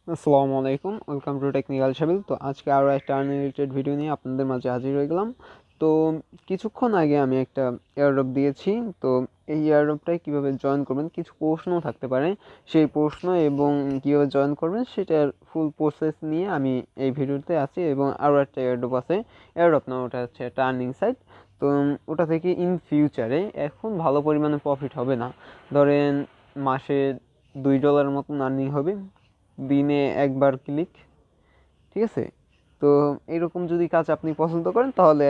আসসালামু আলাইকুম, welcome to technical শাবিল। তো আজকে আরও একটা আনরিলেটেড ভিডিও নিয়ে আপনাদের মাঝে হাজির হয়ে গেলাম। তো কিছুক্ষণ আগে আমি একটা এয়ারড্রপ দিয়েছি। তো এই এয়ারড্রপটায় কীভাবে জয়েন করবেন, কিছু প্রশ্ন থাকতে পারে, সেই প্রশ্ন এবং কীভাবে জয়েন করবেন সেটার ফুল প্রসেস নিয়ে আমি এই ভিডিওতে আছি। এবং আরও একটা এয়ারড্রপ আছে, এয়ারড্রপ না, ওটা হচ্ছে একটা আর্নিং সাইট। তো ওটা থেকে ইন ফিউচারে এখন ভালো পরিমাণে প্রফিট হবে না, ধরেন মাসে $2 মতন আর্নিং হবে, দিনে একবার ক্লিক, ঠিক আছে? তো এরকম যদি কাজ আপনি পছন্দ করেন তাহলে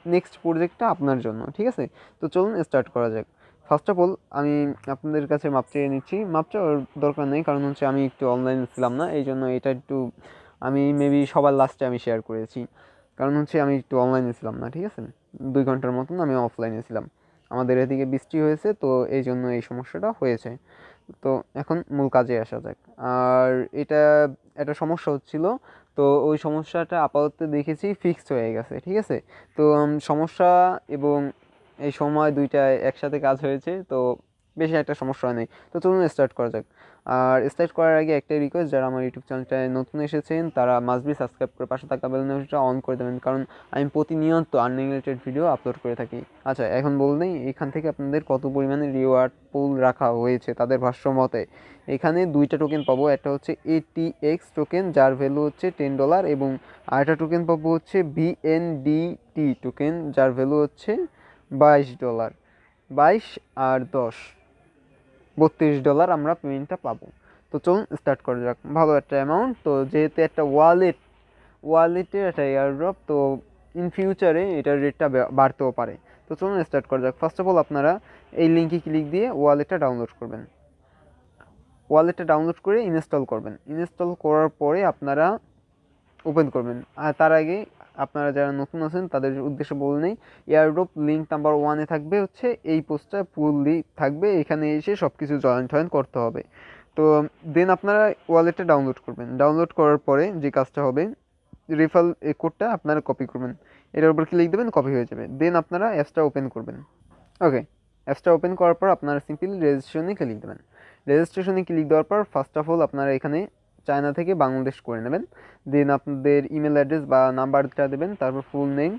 নেক্সট প্রজেক্টটা আপনার জন্য, ঠিক আছে? তো চলুন স্টার্ট করা যাক। ফার্স্ট অফ অল আমি আপনাদের কাছে মাপ চেয়ে নিচ্ছি। মাপ চাওয়ার দরকার নেই, কারণ হচ্ছে আমি একটু অনলাইনে ছিলাম না, এই জন্য এটা একটু আমি মেবি সবার লাস্টে আমি শেয়ার করেছি, কারণ হচ্ছে আমি একটু অনলাইনে ছিলাম না, ঠিক আছে? 2 ঘন্টার মতন আমি অফলাইনে ছিলাম। আমাদের এদিকে বৃষ্টি হয়েছে, তো এই জন্য এই সমস্যাটা হয়েছে। তো এখন মূল কাজে আসা যাক। আর এটা একটা সমস্যা হচ্ছিল, তো ওই সমস্যাটা আপাতত দেখেছি ফিক্সড হয়ে গেছে, ঠিক আছে? তো সমস্যা এবং এই সময় দুইটা একসাথে কাজ হয়েছে, তো বেশি একটা সমস্যা নেই। তো চলুন স্টার্ট করা যাক। আর স্টার্ট করার আগে একটাই রিকোয়েস্ট, যারা আমার ইউটিউব চ্যানেলটায় নতুন এসেছেন তারা মাস্ট বি সাবস্ক্রাইব করে পাশে থাকা বেল নোটিফিকেশনটা অন করে দেবেন, কারণ আমি প্রতিনিয়ত আর্নিং রিলেটেড ভিডিও আপলোড করে থাকি। আচ্ছা, এখন বললেই এখান থেকে আপনাদের কত পরিমাণে রিওয়ার্ড পুল রাখা হয়েছে তাদের ভাষ্য মতে। এখানে দুইটা টোকেন পাবো, একটা হচ্ছে ATX টোকেন যার ভ্যালু হচ্ছে $10, এবং আরেকটা টোকেন পাবো হচ্ছে VNDT টোকেন যার ভ্যালু হচ্ছে $22। 22 আর 10, $32 আমরা পেমেন্টটা পাবো। তো চলুন স্টার্ট করা যাক। ভালো একটা অ্যামাউন্ট, তো যেহেতু একটা ওয়ালেটের একটা এয়ারড্রপ, তো ইন ফিউচারে এটার রেটটা বাড়তেও পারে। তো চলুন স্টার্ট করা যাক। ফার্স্ট অফ অল আপনারা এই লিঙ্কে ক্লিক দিয়ে ওয়ালেটটা ডাউনলোড করবেন। ওয়ালেটটা ডাউনলোড করে ইনস্টল করবেন। ইনস্টল করার পরে আপনারা ওপেন করবেন। আর তার আগে আপনারা যারা নতুন আছেন তাদের উদ্দেশ্যে বলে নেই, এয়ারড্রপ লিঙ্ক নাম্বার 1-এ থাকবে হচ্ছে এই পোস্টটা ফুললি থাকবে, এখানে এসে সব কিছু জয়েন করতে হবে। তো দেন আপনারা ওয়ালেটটা ডাউনলোড করবেন। ডাউনলোড করার পরে যে কাজটা হবে, রেফারেল কোডটা আপনারা কপি করবেন, এটার উপর ক্লিক দেবেন, কপি হয়ে যাবে। দেন আপনারা অ্যাপসটা ওপেন করবেন। ওকে, অ্যাপসটা ওপেন করার পর আপনারা সিম্পলি রেজিস্ট্রেশনে ক্লিক দেবেন। রেজিস্ট্রেশনে ক্লিক দেওয়ার পর ফার্স্ট অফ অল আপনারা এখানে চায়না থেকে বাংলাদেশ করে নেবেন। দেন আপনাদের ইমেল অ্যাড্রেস বা নাম্বারটা দেবেন, তারপর ফুল নেম,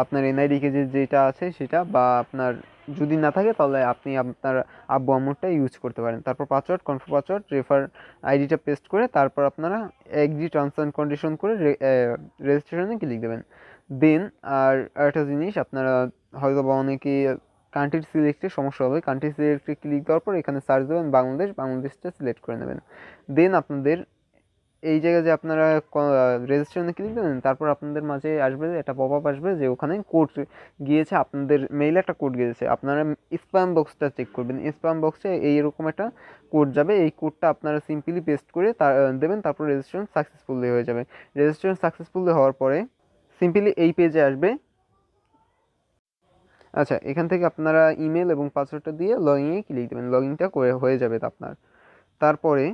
আপনার এনআইডিকে যেটা আছে সেটা, বা আপনার যদি না থাকে তাহলে আপনি আপনার আব্বু আম্মুরটা ইউজ করতে পারেন। তারপর পাসওয়ার্ড, কনফার্ম পাসওয়ার্ড, রেফার আইডিটা পেস্ট করে তারপর আপনারা এগ্রি টার্মস অ্যান্ড কন্ডিশন করে রেজিস্ট্রেশনে ক্লিক দেবেন। দেন আর একটা জিনিস, আপনারা হয়তো বা অনেকে কান্ট্রি সিলেক্টে সমস্যা হবে। কান্ট্রি সিলেক্টে ক্লিক দেওয়ার পর এখানে সার্চ দেবেন বাংলাদেশটা সিলেক্ট করে নেবেন। দেন আপনাদের এই জায়গায় যে আপনারা রেজিস্ট্রেশনে ক্লিক দেবেন, তারপর আপনাদের মাঝে আসবে একটা পপ আপ আসবে যে ওখানে কোড গিয়েছে, আপনাদের মেইলে একটা কোড গিয়েছে। আপনারা স্প্যাম বক্সটা চেক করবেন। স্প্যাম বক্সে এইরকম একটা কোড যাবে, এই কোডটা আপনারা সিম্পলি পেস্ট করে দেবেন, তারপর রেজিস্ট্রেশন সাকসেসফুলি হয়ে যাবে। রেজিস্ট্রেশন সাকসেসফুলি হওয়ার পরে সিম্পলি এই পেজে আসবে। আচ্ছা, এখান থেকে আপনারা ইমেল এবং পাসওয়ার্ডটা দিয়ে লগইনে ক্লিক দেবেন, লগইনটা করে হয়ে যাবে আপনার। তারপরে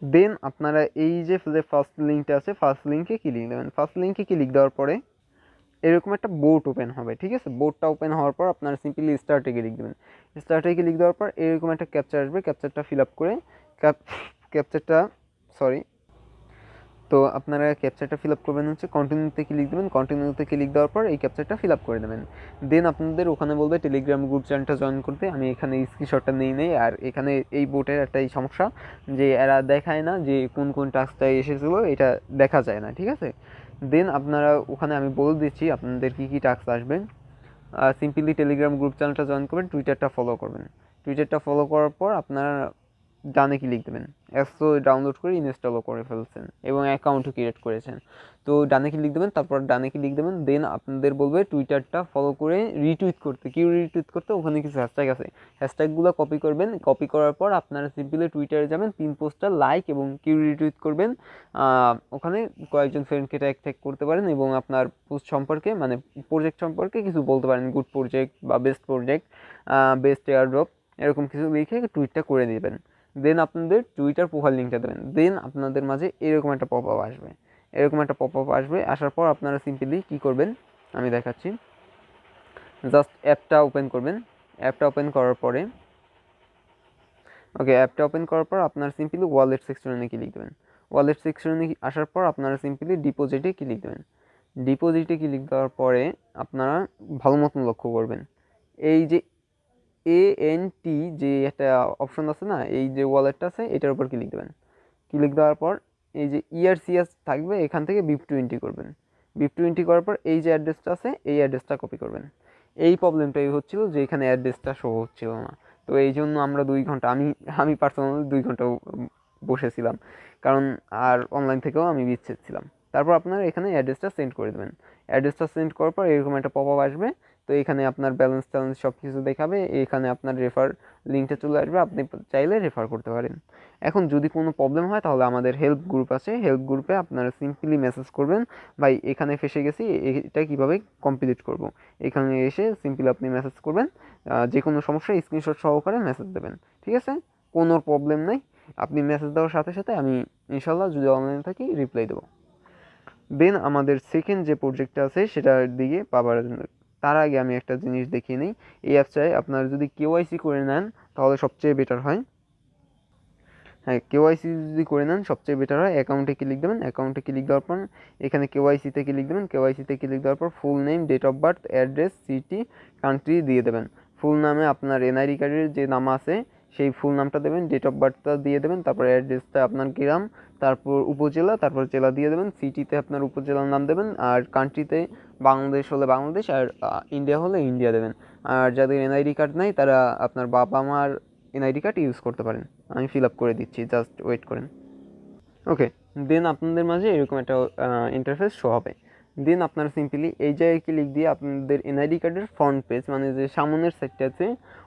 দেন আপনারা এই যে ফার্স্ট লিঙ্কটা আছে, ফার্স্ট লিঙ্কে ক্লিক দেবেন। ফার্স্ট লিঙ্কে ক্লিক দেওয়ার পরে এরকম একটা বোর্ড ওপেন হবে, ঠিক আছে? বোর্ডটা ওপেন হওয়ার পর আপনারা সিম্পলি স্টার্টে ক্লিক দেবেন। স্টার্টে ক্লিক দেওয়ার পর এরকম একটা ক্যাপচার আসবে, ক্যাপচারটা ফিল আপ করে ক্যাপচারটা সরি তো আপনারা ক্যাপচারটা ফিল আপ করবেন হচ্ছে কন্টিনিউতে ক্লিক দেবেন। কন্টিনিউতে ক্লিক দেওয়ার পর এই ক্যাপচারটা ফিল আপ করে দেবেন। দেন আপনাদের ওখানে বলবে টেলিগ্রাম গ্রুপ চ্যানেলটা জয়েন করতে। আমি এখানে স্ক্রিনশটটা নেই। আর এখানে এই বোটের একটাই সমস্যা যে এরা দেখায় না যে কোন কোন টাস্কটা এসেছিলো, এটা দেখা যায় না, ঠিক আছে? দেন আপনারা ওখানে আমি বলে দিচ্ছি আপনাদের কী কী টাস্ক আসবে। সিম্পলি টেলিগ্রাম গ্রুপ চ্যানেলটা জয়েন করবেন, টুইটারটা ফলো করবেন। টুইটারটা ফলো করার পর আপনারা ডানে ক্লিক দেবেন। অ্যাপসও ডাউনলোড করে ইনস্টলও করে ফেলছেন এবং অ্যাকাউন্টও ক্রিয়েট করেছেন। তো ডানে ক্লিক দেবেন, তারপর ডানে ক্লিক দেবেন। দেন আপনাদের বলবে টুইটারটা ফলো করে রিটুইট করতে। কিউ রিটুইট করতে? ওখানে কিছু হ্যাশট্যাগ আছে, হ্যাশট্যাগুলো কপি করবেন। কপি করার পর আপনারা সিম্পলি টুইটারে যাবেন, পিন পোস্টটা লাইক এবং কিউ রিটুইট করবেন। ওখানে কয়েকজন ফ্রেন্ডকে ট্যাগ করতে পারেন এবং আপনার পোস্ট সম্পর্কে, মানে প্রজেক্ট সম্পর্কে কিছু বলতে পারেন, গুড প্রজেক্ট বা বেস্ট প্রজেক্ট, বেস্ট এয়ারড্রপ, এরকম কিছু লিখে টুইটটা করে দেবেন। দেন আপনাদের টুইটার প্রোফাইল লিঙ্কটা দেবেন। দেন আপনাদের মাঝে এরকম একটা পপ আপ আসবে। আসার পর আপনারা সিম্পলি কী করবেন আমি দেখাচ্ছি। জাস্ট অ্যাপটা ওপেন করবেন। অ্যাপটা ওপেন করার পরে অ্যাপটা ওপেন করার পর আপনার সিম্পলি ওয়ালেট সেকশনে ক্লিক দেবেন। ওয়ালেট সেকশনে আসার পর আপনারা সিম্পলি ডিপোজিটে ক্লিক দেবেন। ডিপোজিটে ক্লিক দেওয়ার পরে আপনারা ভালো মতন লক্ষ্য করবেন, এই যে ANT যে একটা অপশন আছে না, এই যে ওয়ালেটটা আছে এটার উপর ক্লিক দেবেন। ক্লিক দেওয়ার পর এই যে ERCS থাকবে, এখান থেকে BIP20 করবেন। BIP20 করার পর এই যে অ্যাড্রেসটা আছে এই অ্যাড্রেসটা কপি করবেন। এই প্রবলেমটাই হচ্ছিল যে এখানে অ্যাড্রেসটা শো হচ্ছিল না। তো এই জন্য আমরা 2 ঘন্টা আমি পার্সোনালি 2 ঘন্টা বসেছিলাম, কারণ আর অনলাইন থেকেও আমি বিচ্ছেদ ছিলাম। তারপর আপনারা এখানে অ্যাড্রেসটা সেন্ড করে দেবেন। অ্যাড্রেসটা সেন্ড করার পর এরকম একটা পপআপ আসবে। তো এখানে আপনার ব্যালেন্স ট্যালেন্স সব কিছু দেখাবে, এখানে আপনার রেফার লিঙ্কটা চলে আসবে, আপনি চাইলে রেফার করতে পারেন। এখন যদি কোনো প্রবলেম হয় তাহলে আমাদের হেল্প গ্রুপ আছে, হেল্প গ্রুপে আপনারা সিম্পলি মেসেজ করবেন, ভাই এখানে ফেসে গেছি, এটা কীভাবে কমপ্লিট করব। এখানে এসে সিম্পলি আপনি মেসেজ করবেন, যে কোনো সমস্যা স্ক্রিনশট সহকারে মেসেজ দেবেন, ঠিক আছে? কোনো প্রবলেম নাই, আপনি মেসেজ দেওয়ার সাথে সাথে আমি ইনশাল্লাহ যদি অনলাইনে থাকি রিপ্লাই দেবো। দেন আমাদের সেকেন্ড যে প্রজেক্টটা আছে সেটার দিকে পাবার জন্য তার আগে আমি একটা জিনিস দেখিয়ে নিই। এই অ্যাপসটায় আপনারা যদি KYC করে নেন তাহলে সবচেয়ে বেটার হয়। হ্যাঁ, KYC যদি করে নেন সবচেয়ে বেটার হয়। অ্যাকাউন্টে ক্লিক দেবেন, অ্যাকাউন্টে ক্লিক দেওয়ার পর এখানে KYCতে ক্লিক দেবেন, KYCতে ক্লিক দেওয়ার পর full name, date of birth, address, city, country দিয়ে দেবেন। ফুল নামে আপনার NID কার্ডের যে নাম আছে সেই ফুল নামটা দেবেন, ডেট অফ বার্থটা দিয়ে দেবেন, তারপর অ্যাড্রেসটা আপনার গ্রাম, তারপর উপজেলা, তারপর জেলা দিয়ে দেবেন, সিটিতে আপনার উপজেলার নাম দেবেন, আর কান্ট্রিতে বাংলাদেশ হলে বাংলাদেশ, আর ইন্ডিয়া হলে ইন্ডিয়া দেবেন। আর যাদের NID কার্ড নাই তারা আপনার বাবা মার NID কার্ড ইউজ করতে পারেন। আমি ফিল আপ করে দিচ্ছি, জাস্ট ওয়েট করেন। ওকে, দেন আপনাদের মাঝে এরকম একটা ইন্টারফেস শো হবে। দেন আপনারা সিম্পলি এই জায়গায় ক্লিক দিয়ে আপনাদের NID কার্ডের ফ্রন্ট পেজ মানে যে সামনের সাইডটা আছে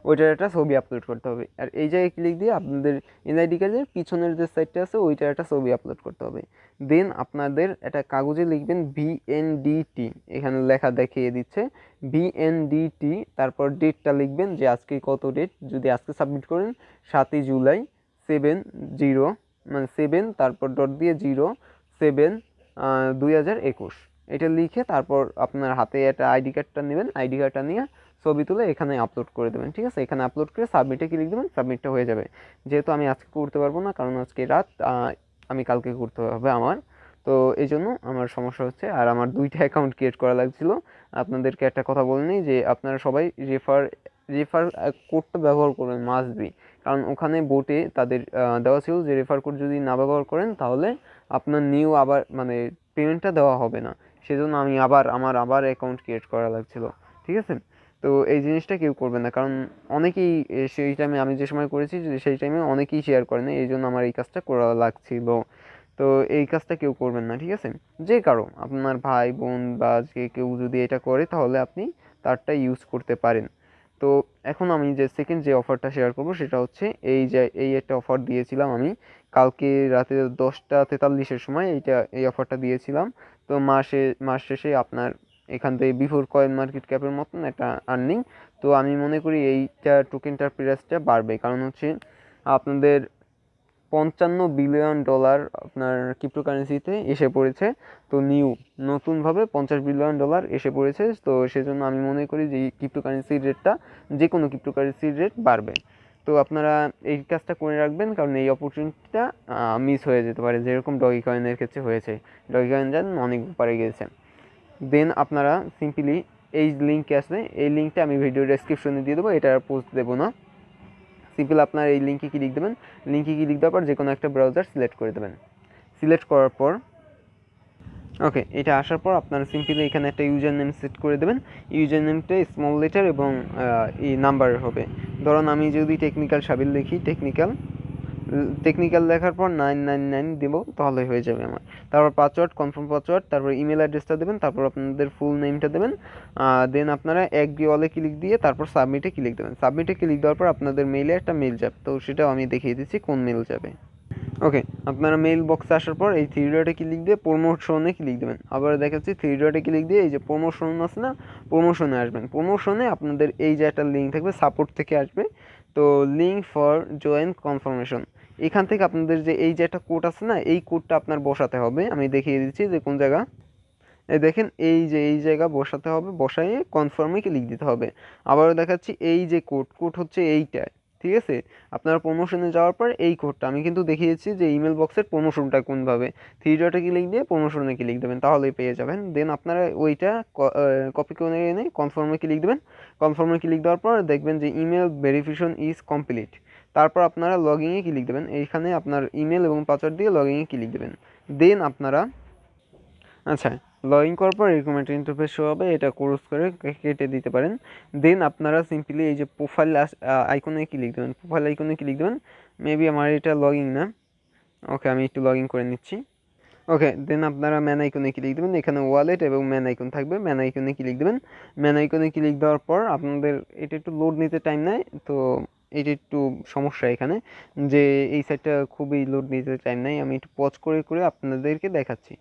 ওইটার একটা ছবি আপলোড করতে হবে। আর এই জায়গায় ক্লিক দিয়ে আপনাদের NID কার্ডের পিছনের যে সাইডটা আছে ওইটার একটা ছবি আপলোড করতে হবে। দেন আপনাদের একটা কাগজে লিখবেন VNDT, এখানে লেখা দেখিয়ে দিচ্ছে VNDT, তারপর ডেটটা লিখবেন যে আজকে কত ডেট, যদি আজকে সাবমিট করেন 7ই জুলাই 70 মানে 7 তারপর ডট দিয়ে 07/2021 এটা লিখে তারপর আপনার হাতে একটা আইডি কার্ডটা নেবেন, আইডি কার্ডটা নিয়ে ছবি তুলে এখানে আপলোড করে দেবেন, ঠিক আছে? এখানে আপলোড করে সাবমিটে ক্লিক দেবেন, সাবমিটটা হয়ে যাবে। যেহেতু আমি আজকে করতে পারবো না কারণ আজকে রাত, আমি কালকে করতে হবে আমার, তো এই জন্য আমার সমস্যা হচ্ছে। আর আমার 2টা অ্যাকাউন্ট ক্রিয়েট করা লাগছিল। আপনাদেরকে একটা কথা বলে নিই যে আপনারা সবাই রেফার কোডটা ব্যবহার করবেন, মাস্ট বি, কারণ ওখানে বোটে তাদের দেওয়া ছিল যে রেফার কোড যদি না ব্যবহার করেন তাহলে আপনার নিউ আবার মানে পেমেন্টটা দেওয়া হবে না। সেজন্য আমি আমার অ্যাকাউন্ট ক্রিয়েট করা লাগছিল, ঠিক আছে? তো এই জিনিসটা কেউ করবে না, কারণ অনেকেই সেই টাইমে আমি যে সময় করেছি সেই টাইমে অনেকেই শেয়ার করে না, এই জন্য আমার এই কাজটা করা লাগছিল। তো এই কাজটা কেউ করবেন না, ঠিক আছে? যে কারো আপনার ভাই বোন বা যে কেউ যদি এটা করে তাহলে আপনি তারটা ইউজ করতে পারেন। তো এখন আমি যে সেকেন্ড যে অফারটা শেয়ার করব সেটা হচ্ছে এই একটা অফার দিয়েছিলাম আমি কালকে রাতে 10টা 43-এর সময় এই অফারটা দিয়েছিলাম। তো মাস শেষে আপনার এখান থেকে বিফোর কয়েন মার্কেট ক্যাপের মতন একটা আর্নিং। তো আমি মনে করি এইটা টোকেনটার প্রাইসটা বাড়বে, কারণ হচ্ছে আপনাদের $55 বিলিয়ন আপনার ক্রিপ্টোকারেন্সিতে এসে পড়েছে। তো নতুনভাবে $50 বিলিয়ন এসে পড়েছে। তো সেজন্য আমি মনে করি যে এই ক্রিপ্টোকারেন্সির রেটটা যে কোনো ক্রিপ্টোকারেন্সির রেট বাড়বে। তো আপনারা এই কাজটা করে রাখবেন, কারণ এই অপরচুনিটিটা মিস হয়ে যেতে পারে, যেরকম ডগি কয়েনের ক্ষেত্রে হয়েছে। ডগি কয়েন জানেন অনেক উপরে গিয়েছে। দেন আপনারা সিম্পলি এই লিঙ্কে আসলে এই লিঙ্কটা আমি ভিডিও ডেসক্রিপশনে দিয়ে দেবো, এটা আর পোস্ট দেবো না। সিম্পল আপনার এই লিঙ্কে ক্লিক দেবেন, লিঙ্কে ক্লিক দেওয়ার পর যে কোনো একটা ব্রাউজার সিলেক্ট করে দেবেন। সিলেক্ট করার পর ওকে, এটা আসার পর আপনারা সিম্পলি এখানে একটা ইউজার নেম সেট করে দেবেন। ইউজার নেমটা স্মল লেটার এবং এই নাম্বার হবে। ধরুন আমি যদি টেকনিক্যাল সাবিল লিখি, টেকনিক্যাল লেখার পর 999 দেবো, তাহলে হয়ে যাবে আমার। তারপর পাসওয়ার্ড, কনফার্ম পাসওয়ার্ড, তারপর ইমেল অ্যাড্রেসটা দেবেন, তারপর আপনাদের ফুল নেমটা দেবেন। দেন আপনারা এগ্রি অলে ক্লিক দিয়ে তারপর সাবমিটে ক্লিক দেবেন। সাবমিটে ক্লিক দেওয়ার পর আপনাদের মেইলে একটা মেল যাবে, তো সেটাও আমি দেখিয়ে দিচ্ছি কোন মেল যাবে। ওকে, আপনারা মেইল বক্সে আসার পর এই 3 ডটে ক্লিক দিয়ে প্রমোশনে ক্লিক দেবেন। আবার দেখাচ্ছি 3 ডটে ক্লিক দিয়ে এই যে প্রমোশন আছে না, প্রমোশনে আসবেন। প্রমোশনে আপনাদের এই যে একটা লিঙ্ক থাকবে, সাপোর্ট থেকে আসবে, তো লিঙ্ক ফর জয়েন কনফার্মেশন, এখান থেকে আপনাদের যে এই যে একটা কোড আছে না, এই কোডটা আপনার বসাতে হবে। আমি দেখিয়ে দিচ্ছি যে কোন জায়গা। এই দেখেন এই যে এই জায়গা বসাতে হবে, বসাইয়ে কনফার্মে ক্লিক দিতে হবে। আবারও দেখাচ্ছি এই যে কোড হচ্ছে এইটা, ঠিক আছে। আপনারা প্রমোশনে যাওয়ার পর এই কোডটা আমি কিন্তু দেখিয়েছি যে ইমেল বক্সের প্রমোশনটা কোনভাবে, 3 ডটে ক্লিক দিয়ে প্রমোশনে ক্লিক দেবেন, তাহলেই পেয়ে যাবেন। দেন আপনারা ওইটা কপি করে এনে কনফার্মে ক্লিক দেবেন। কনফার্মে ক্লিক দেওয়ার পর দেখবেন যে ইমেল ভেরিফিকেশন ইজ কমপ্লিট। তারপর আপনারা লগইনে ক্লিক দেবেন, এইখানে আপনার ইমেল এবং পাসওয়ার্ড দিয়ে লগইনে ক্লিক দেবেন। দেন আপনারা আচ্ছা, লগ ইন করার পর এরকম একটা ইন্টারফেস শো হবে, এটা ক্লোজ করে কেটে দিতে পারেন। দেন আপনারা সিম্পলি এই যে প্রোফাইল আইকনে ক্লিক দেবেন, প্রোফাইল আইকনে ক্লিক দেবেন। মেবি আমার এটা লগ ইন না, ওকে আমি একটু লগ ইন করে নিচ্ছি। ওকে, দেন আপনারা ম্যান আইকনে ক্লিক দেবেন, এখানে ওয়ালেট এবং ম্যান আইকন থাকবে, ম্যান আইকনে ক্লিক দেবেন। ম্যান আইকনে ক্লিক দেওয়ার পর আপনাদের এটা একটু লোড নিতে টাইম নেয়, তো এটা একটু সমস্যা এখানে যে এই সাইটটা খুবই লোড নিতে টাইম নেয়। আমি একটু পজ করে করে আপনাদেরকে দেখাচ্ছি।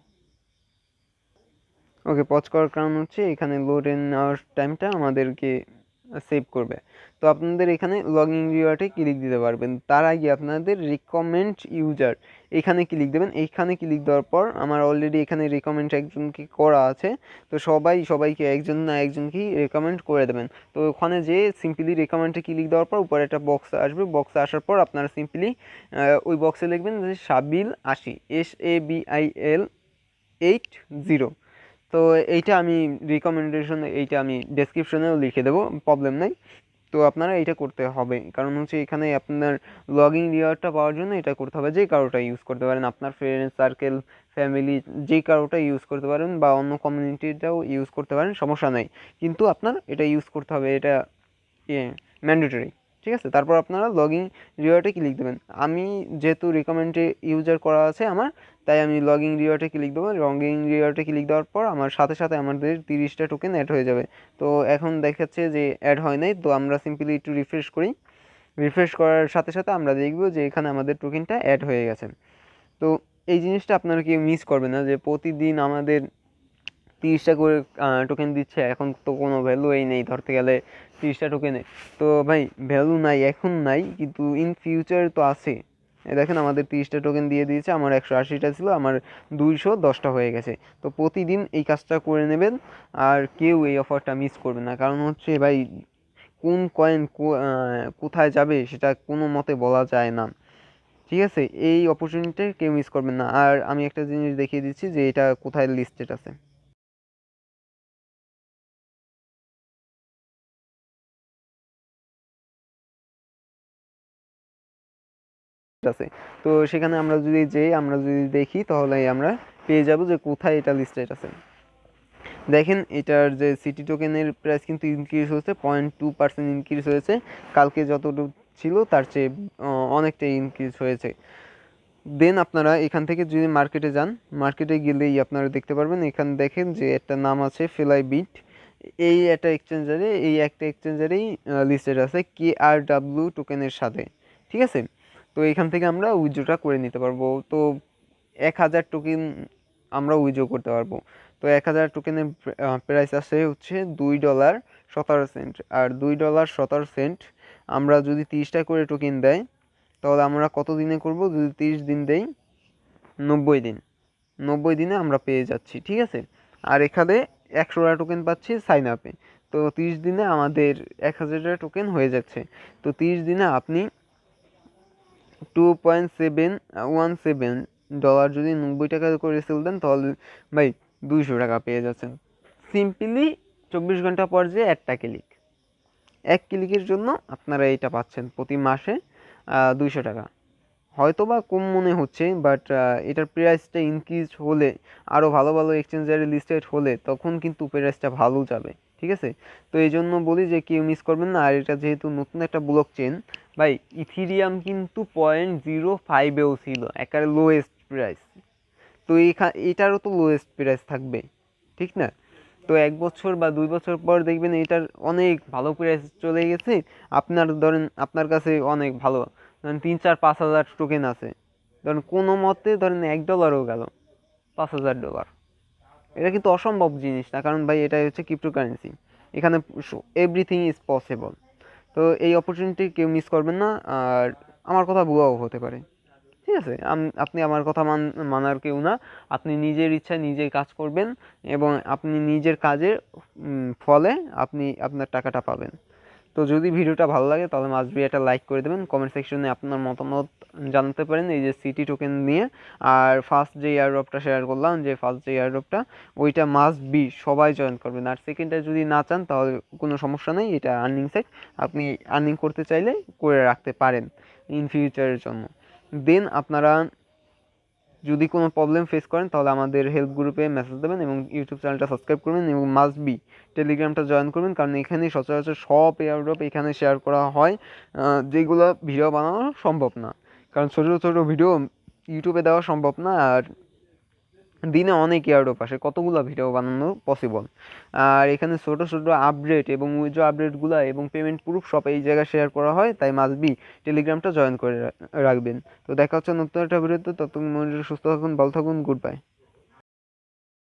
ওকে, পজ করার কারণ হচ্ছে এখানে লোড নেওয়ার টাইমটা আমাদেরকে সেভ করবে। তো আপনাদের এখানে লগ ইন রিওয়ার্ডে ক্লিক দিতে পারবেন। তার আগে আপনাদের রিকমেন্ড ইউজার এখানে ক্লিক দেবেন। এইখানে ক্লিক দেওয়ার পর আমার অলরেডি এখানে রিকমেন্ড একজনকে করা আছে, তো সবাইকে একজন না একজনকেই রেকমেন্ড করে দেবেন। তো ওখানে যে সিম্পলি রেকমেন্ডে ক্লিক দেওয়ার পর উপরে একটা বক্স আসবে, বক্সে আসার পর আপনারা সিম্পলি ওই বক্সে লিখবেন যে সাবিল 80, SABIL 80। তো এইটা আমি রিকমেন্ডেশন, এইটা আমি ডেসক্রিপশনেও লিখে দেবো, প্রবলেম নাই। তো আপনারা এইটা করতে হবে, কারণ হচ্ছে এখানে আপনার লগ ইন রিওয়ার্ডটা পাওয়ার জন্য এটা করতে হবে। যে কারোটা ইউজ করতে পারেন, আপনার ফ্রেন্ড সার্কেল, ফ্যামিলি, যে কারোটা ইউজ করতে পারেন বা অন্য কমিউনিটিটাও ইউজ করতে পারেন, সমস্যা নাই। কিন্তু আপনার এটা ইউজ করতে হবে, এটা ম্যান্ডেটরি, ঠিক আছে। তারপর আপনারা লগ ইন রিওয়ার্ডে ক্লিক দেবেন। আমি যেহেতু রিকমেন্ডে ইউজার করা আছে আমার, তাই আমি লগ ইন রিওয়ার্ডে ক্লিক দেবো। লগ ইন রিওয়ার্ডে ক্লিক দেওয়ার পর আমার সাথে সাথে আমাদের 30টা টোকেন অ্যাড হয়ে যাবে। তো এখন দেখাচ্ছে যে অ্যাড হয় নাই, তো আমরা সিম্পলি একটু রিফ্রেশ করি। রিফ্রেশ করার সাথে সাথে আমরা দেখব যে এখানে আমাদের টোকেনটা অ্যাড হয়ে গেছে। তো এই জিনিসটা আপনারা কেউ মিস করবেন না, যে প্রতিদিন আমাদের 30টা করে টোকেন দিচ্ছে। এখন তো কোনো ভ্যালুই নেই ধরতে গেলে 30টা টোকেনে। তো ভাই ভ্যালু নাই, এখন নাই, কিন্তু ইন ফিউচার তো আছে। দেখেন আমাদের 30টা টোকেন দিয়ে দিয়েছে, আমার 180টা ছিল, আমার 210টা হয়ে গেছে। তো প্রতিদিন এই কাজটা করে নেবেন, আর কেউ এই অফারটা মিস করবে না। কারণ হচ্ছে ভাই কোন কয়েন কোথায় যাবে সেটা কোনো মতে বলা যায় না, ঠিক আছে। এই অপরচুনিটি কেউ মিস করবেন না। আর আমি একটা জিনিস দেখিয়ে দিচ্ছি যে এটা কোথায় লিস্টেড আছে। আছে, তো সেখানে আমরা যদি আমরা যদি দেখি তাহলে আমরা পেয়ে যাব যে কোথায় এটা লিস্টেড আছে। দেখেন এটার যে সিটি টোকেনের প্রাইস কিন্তু ইনক্রিজ হয়েছে, 0.2% ইনক্রিজ হয়েছে। কালকে যতটুকু ছিল তার চেয়ে অনেকটাই ইনক্রিজ হয়েছে। দেন আপনারা এখান থেকে যদি মার্কেটে যান, মার্কেটে গেলেই আপনারা দেখতে পারবেন, এখানে দেখেন যে একটা নাম আছে ফেলাই বিট। এই একটা এক্সচেঞ্জারেই লিস্টেড আছে KRW টোকেনের সাথে, ঠিক আছে। তো এখান থেকে আমরা উইথড্রটা করে নিতে পারবো। তো 1000 টোকেন আমরা উইথড্র করতে পারবো। তো 1000 টোকেনের প্রাইস আছে হচ্ছে $2.17। আর $2.17 আমরা যদি 30টা করে টোকেন দেয়, তাহলে আমরা কত দিনে করব? যদি 30 দিন দেই, 90 দিন, 90 দিনে আমরা পেয়ে যাচ্ছি, ঠিক আছে। আর এখানে 100টা টোকেন পাচ্ছি সাইন আপে। তো 30 দিনে আমাদের 1000টা টোকেন হয়ে যাচ্ছে। তো 30 দিনে আপনি $2.717 যদি 90 টাকা করে সেল দেন, তাহলে ভাই 200 টাকা পেয়ে যাচ্ছেন সিম্পলি। 24 ঘন্টা পর যে একটা ক্লিক, এক ক্লিকের জন্য আপনারা এইটা পাচ্ছেন প্রতি মাসে 200 টাকা। হয়তো বা কম মনে হচ্ছে, বাট এটার প্রাইসটা ইনক্রিজ হলে, আরও ভালো ভালো এক্সচেঞ্জারে লিস্টেড হলে, তখন কিন্তু প্রাইসটা ভালো যাবে, ঠিক আছে। তো এই জন্য বলি যে কেউ মিস করবেন না। আর এটা যেহেতু নতুন একটা ব্লক চেন, ভাই ইথিরিয়াম কিন্তু 0.05-এও ছিল, একেবারে লোয়েস্ট প্রাইস। তো এটারও তো লোয়েস্ট প্রাইস থাকবে, ঠিক না? তো 1 বছর বা 2 বছর পর দেখবেন এটার অনেক ভালো প্রাইস চলে গেছে। আপনার ধরেন আপনার কাছে অনেক ভালো, ধরেন 3-4-5 হাজার টোকেন আছে, ধরেন কোনো মতে ধরেন $1ও গেল, $5,000। এটা কিন্তু অসম্ভব জিনিস না, কারণ ভাই এটা হচ্ছে ক্রিপ্টোকারেন্সি, এখানে এভরিথিং ইজ পসিবল। তো এই অপরচুনিটি কেউ মিস করবেন না। আর আমার কথা ভুয়াও হতে পারে, ঠিক আছে। আপনি আমার কথা মানার কেউ না। আপনি নিজের ইচ্ছায় নিজেই কাজ করবেন এবং আপনি নিজের কাজের ফলে আপনি আপনার টাকাটা পাবেন। তো যদি ভিডিওটা ভালো লাগে তাহলে মাস্ট বি একটা লাইক করে দেবেন, কমেন্ট সেকশনে আপনার মতামত জানাতে পারেন এই যে সিটি টোকেন নিয়ে। আর ফার্স্ট যে এয়ারড্রপটা শেয়ার করলাম, যে ফার্স্ট যে এয়ারড্রপটা, ওইটা মাস্ট বি সবাই জয়েন করবেন। আর সেকেন্ডটা যদি না চান তাহলে কোনো সমস্যা নেই, এটা আর্নিং সাইট, আপনি আর্নিং করতে চাইলে করে রাখতে পারেন ইন ফিউচারের জন্য। দেন আপনারা যদি কোনো প্রবলেম ফেস করেন তাহলে আমাদের হেল্প গ্রুপে মেসেজ দেবেন এবং ইউটিউব চ্যানেলটা সাবস্ক্রাইব করবেন এবং মাস্ট বি টেলিগ্রামটা জয়েন করবেন, কারণ এখানেই সচরাচর সব এয়ারড্রপ এখানে শেয়ার করা হয়, যেগুলো ভিডিও বানানো সম্ভব না, কারণ ছোটো ছোটো ভিডিও ইউটিউবে দেওয়া সম্ভব না। আর দিনে অনেক এয়ারড্রপ আসে, কতগুলো ভিডিও বানানো পসিবল। আর এখানে ছোটো ছোটো আপডেট এবং উইথড্র আপডেটগুলো এবং পেমেন্ট প্রুফ সব এই জায়গায় শেয়ার করা হয়, তাই মাস্ট বি টেলিগ্রামটা জয়েন করে রাখবেন। তো দেখা হচ্ছে নতুন একটা ভিডিওতে, ততক্ষণ মনে সুস্থ থাকুন, ভালো থাকুন, গুড বাই।